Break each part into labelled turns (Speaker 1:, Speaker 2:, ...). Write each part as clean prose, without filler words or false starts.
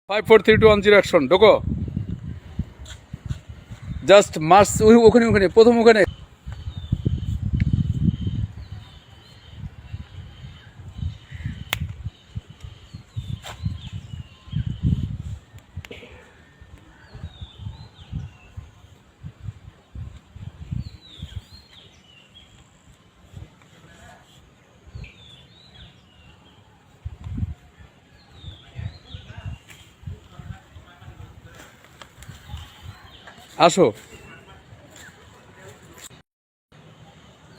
Speaker 1: 5 4 3 2 1 0 action ঢোকো just March ওখানে ওখানে প্রথম ওখানে আসো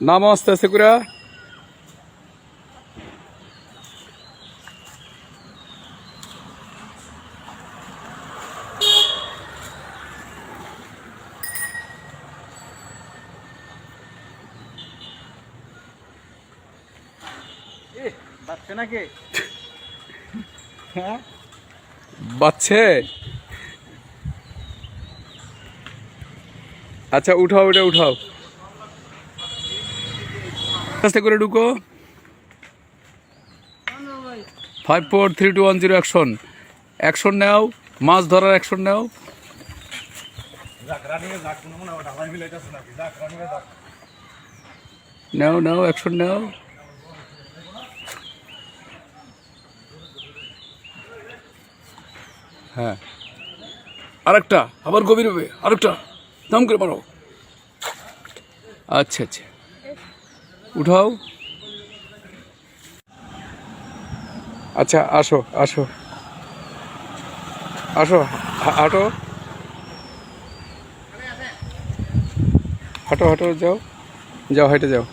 Speaker 1: নামো আস্তে আস্তে করে বাচ্চে আচ্ছা উঠাও এটা উঠাও আস্তে করে ঢুকো 5 4 3 2 1 0 অ্যাকশন অ্যাকশন নাও মাছ ধরার অ্যাকশন নাও নাও নাও অ্যাকশন নাও হ্যাঁ আরেকটা আবার গভীর হবে আরেকটা দাম করে মারো আচ্ছা আচ্ছা উঠাও আচ্ছা আসো আসো আসো হাঁটো হাঁটো হাঁটো যাও যাও হেঁটে যাও